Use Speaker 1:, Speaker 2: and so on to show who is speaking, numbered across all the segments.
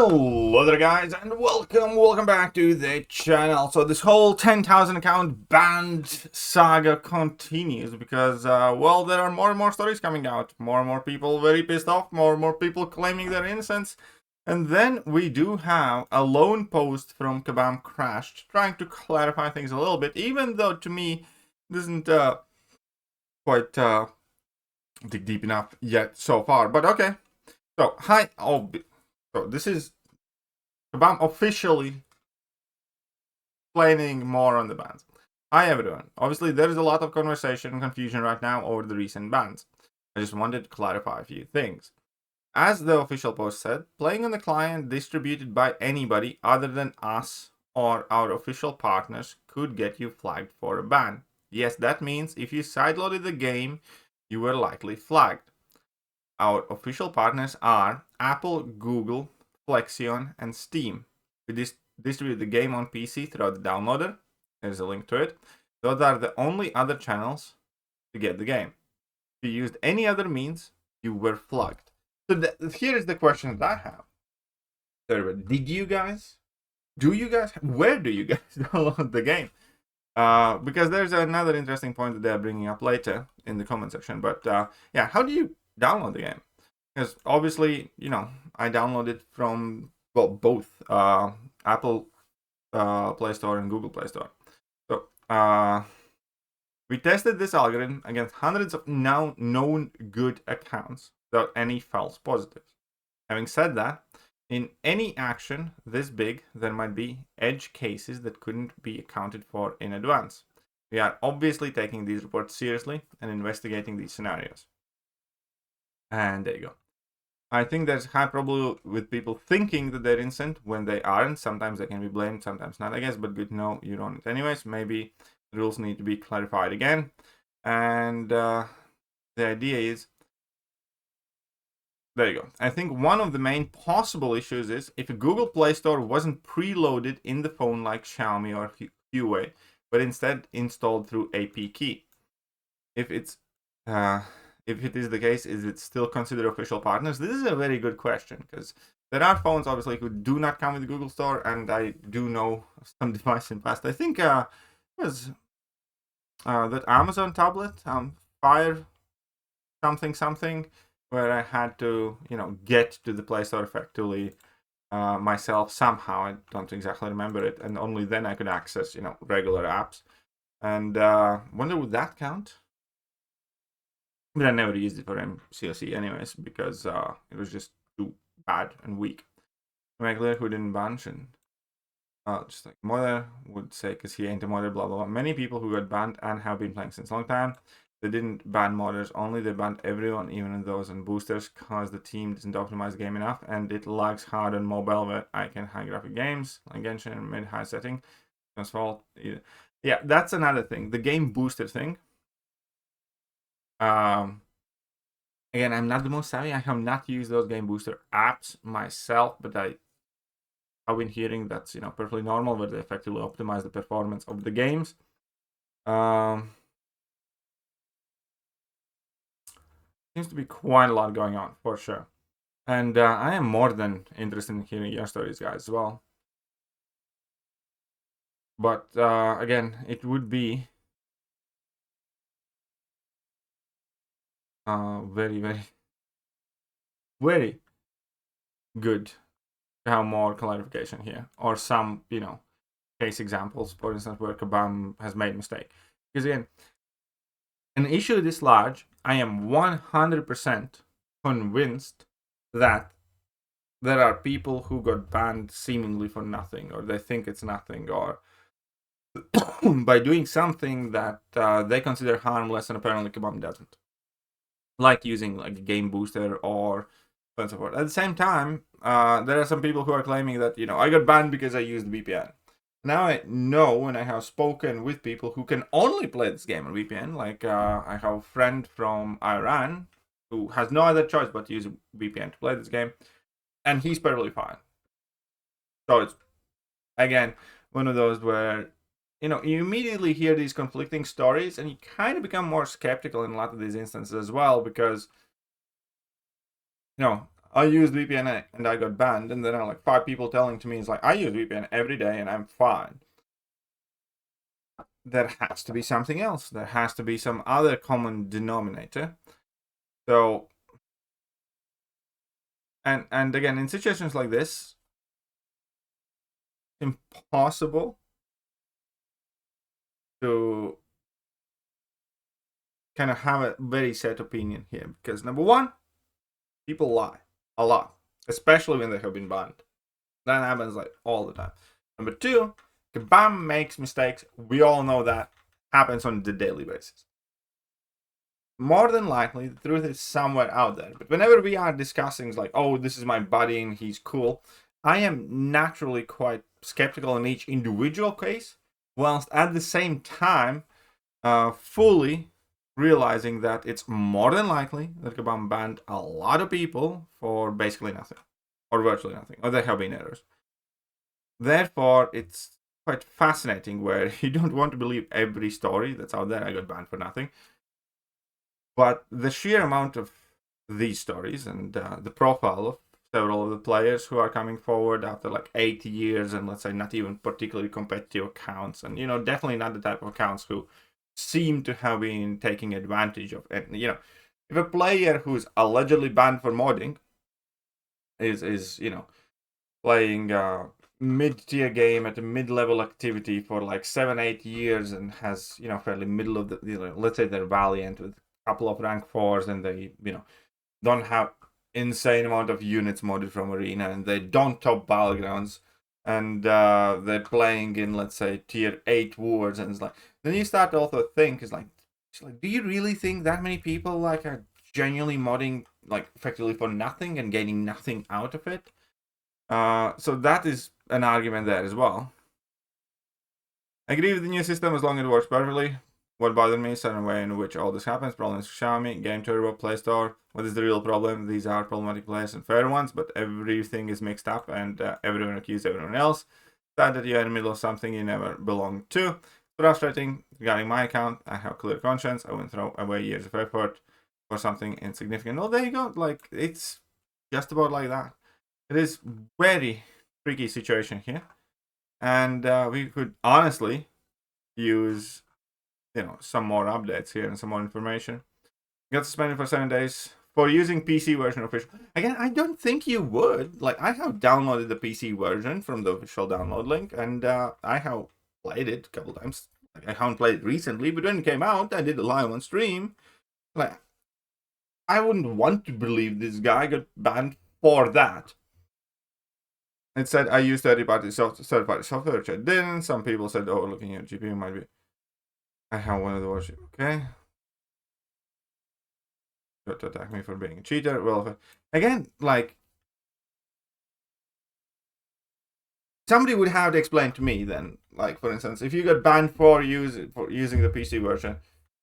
Speaker 1: Hello there guys, and welcome back to the channel. So this whole 10,000 account banned saga continues because, well, there are more and more stories coming out. More and more people very pissed off, more and more people claiming their innocence. And then we do have a lone post from Kabam Crashed trying to clarify things a little bit, even though to me it isn't quite dig deep enough yet so far. But okay, so hi, so this is Kabam officially explaining more on the bans. Hi everyone. Obviously there is a lot of conversation and confusion right now over the recent bans. I just wanted to clarify a few things. As the official post said, playing on the client distributed by anybody other than us or our official partners could get you flagged for a ban. Yes, that means if you sideloaded the game, you were likely flagged. Our official partners are Apple, Google, Flexion, and Steam. We distribute the game on PC throughout the downloader. There's a link to it. Those are the only other channels to get the game. If you used any other means, you were flagged. So here is the question that I have. Where do you guys download the game? Because there's another interesting point that they're bringing up later in the comment section. But yeah, how do you download the game? Because obviously, you know, I downloaded from, well, both Apple Play Store and Google Play Store. So we tested this algorithm against hundreds of now known good accounts without any false positives. Having said that, in any action this big, there might be edge cases that couldn't be accounted for in advance. We are obviously taking these reports seriously and investigating these scenarios. And there you go. I think there's high probability with people thinking that they're innocent when they aren't. Sometimes they can be blamed, sometimes not, I guess, but good to know you don't it anyways. Maybe the rules need to be clarified again. And the idea is, there you go. I think one of the main possible issues is if a Google Play Store wasn't preloaded in the phone like Xiaomi or Huawei, but instead installed through APK. If it is the case, is it still considered official partners? This is a very good question, because there are phones obviously who do not come with the Google Store, and I do know some devices in the past. I think it was that Amazon tablet, Fire something, where I had to, you know, get to the Play Store effectively myself somehow. I don't exactly remember it, and only then I could access, you know, regular apps. And wonder would that count? But I never used it for MCOC anyways, because it was just too bad and weak. Regular who didn't bunch, and just like Mother would say, because he ain't a modder, blah blah blah. Many people who got banned and have been playing since a long time, they didn't ban modders only, they banned everyone, even those on boosters, because the team doesn't optimize the game enough and it lags hard on mobile where I can high graphic games like Genshin and mid-high setting. That's fault. Yeah, that's another thing. The game booster thing. Again, I'm not the most savvy. I have not used those game booster apps myself, but I have been hearing that's, you know, perfectly normal, where they effectively optimize the performance of the games. Seems to be quite a lot going on for sure, and I am more than interested in hearing your stories, guys, as well. But again, it would be very, very, very good to have more clarification here, or some, you know, case examples, for instance, where Kabam has made mistake. Because again, an issue this large, I am 100% convinced that there are people who got banned seemingly for nothing, or they think it's nothing, or by doing something that they consider harmless and apparently Kabam doesn't. Like using like a game booster or so forth. At the same time, there are some people who are claiming that, you know, I got banned because I used VPN. Now I know, when I have spoken with people who can only play this game on VPN, like I have a friend from Iran who has no other choice but to use a VPN to play this game, and he's perfectly fine. So it's, again, one of those where, you know, you immediately hear these conflicting stories and you kind of become more skeptical in a lot of these instances as well, because, you know, I used VPN and I got banned, and then there are like 5 people telling to me, it's like, I use VPN every day and I'm fine. There has to be something else. There has to be some other common denominator. So, and again, in situations like this, impossible to kind of have a very set opinion here, because number one, people lie a lot, especially when they have been banned. That happens like all the time. Number two, Kabam makes mistakes. We all know that happens on the daily basis. More than likely, the truth is somewhere out there. But whenever we are discussing, like, oh, this is my buddy and he's cool, I am naturally quite skeptical in each individual case, whilst at the same time, fully realizing that it's more than likely that Kabam banned a lot of people for basically nothing, or virtually nothing, or there have been errors. Therefore, it's quite fascinating where you don't want to believe every story that's out there. I got banned for nothing. But the sheer amount of these stories and the profile of several of the players who are coming forward after like 8 years and let's say not even particularly competitive accounts, and definitely not the type of accounts who seem to have been taking advantage of it. If a player who's allegedly banned for modding is playing mid-tier game at a mid-level activity for like 7-8 years and has fairly middle of the let's say they're Valiant with a couple of rank 4s and they don't have insane amount of units modded from Arena and they don't top battlegrounds and they're playing in let's say tier 8 wars, and it's like then you start to also think it's like do you really think that many people like are genuinely modding like effectively for nothing and gaining nothing out of it? So that is an argument there as well. I agree with the new system as long as it works perfectly. What bothered me is the way in which all this happens. Problems with Xiaomi, Game Turbo, Play Store. What is the real problem? These are problematic players and fair ones, but everything is mixed up and everyone accuses everyone else. Sad that you're in the middle of something you never belonged to. Frustrating. Regarding my account, I have clear conscience. I wouldn't throw away years of effort for something insignificant. Oh, there you go. Like, it's just about like that. It is very tricky situation here. And we could honestly use some more updates here and some more information. Got suspended for 7 days for using PC version official. Again, I don't think you would. Like, I have downloaded the PC version from the official download link, and I have played it a couple times. Like, I haven't played it recently, but when it came out, I did it live on stream. Like, I wouldn't want to believe this guy got banned for that. It said I used third-party software, which I didn't. Some people said, oh, looking at GPU might be. I have one of those. Okay. Got to attack me for being a cheater. Well, again, like, somebody would have to explain to me then. Like, for instance, if you got banned for using the PC version,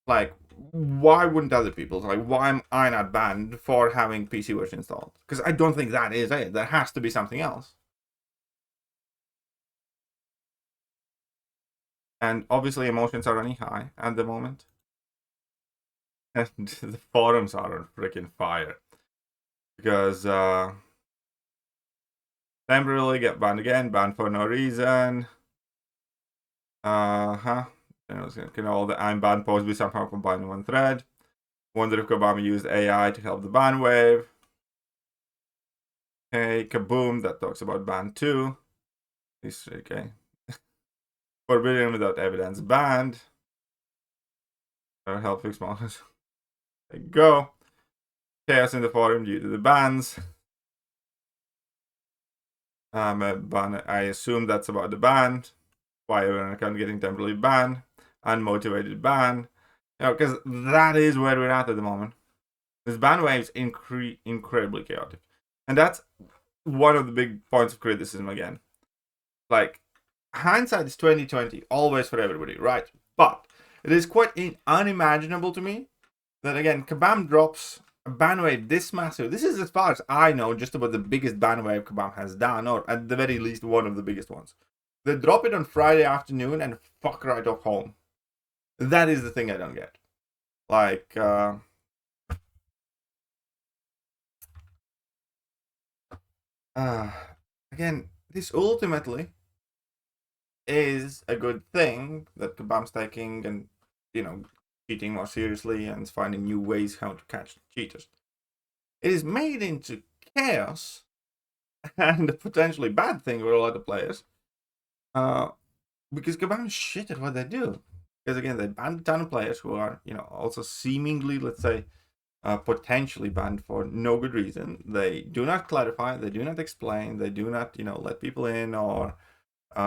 Speaker 1: like, why wouldn't other people? Like, why am I not banned for having PC version installed? Because I don't think that is it. There has to be something else. And obviously, emotions are running high at the moment. And the forums are on freaking fire. Because temporarily get banned again, banned for no reason. Can all the I'm banned posts be somehow combined in one thread? Wonder if Obama used AI to help the ban wave. Hey, Kaboom, that talks about ban 2. Okay. Forbidden without evidence banned. Help fix models. There you go. Chaos in the forum due to the bans. I assume that's about the ban. Why everyone account getting temporarily banned. Unmotivated ban. Because that is where we're at the moment. This ban wave is incredibly chaotic. And that's one of the big points of criticism again. Like, hindsight is 2020, always for everybody, right? But it is quite unimaginable to me that, again, Kabam drops a ban wave this massive. This is, as far as I know, just about the biggest ban wave Kabam has done, or at the very least, one of the biggest ones. They drop it on Friday afternoon and fuck right off home. That is the thing I don't get. Like, Again, this ultimately is a good thing, that Kabam's taking and, cheating more seriously and finding new ways how to catch cheaters. It is made into chaos and a potentially bad thing for a lot of players, because Kabam is shit at what they do. Because again, they banned a ton of players who are, also seemingly, let's say, potentially banned for no good reason. They do not clarify, they do not explain, they do not, let people in or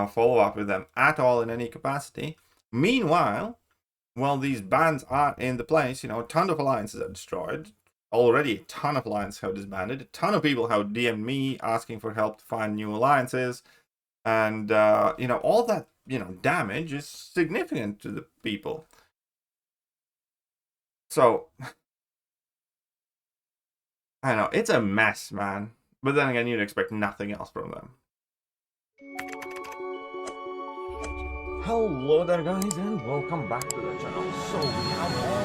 Speaker 1: follow up with them at all in any capacity. Meanwhile, while these bans are in the place, a ton of alliances are destroyed. Already a ton of alliances have disbanded. A ton of people have DM'd me asking for help to find new alliances. And, all that, damage is significant to the people. So, I know, it's a mess, man. But then again, you'd expect nothing else from them. Hello there, guys, and welcome back to the channel. So we have all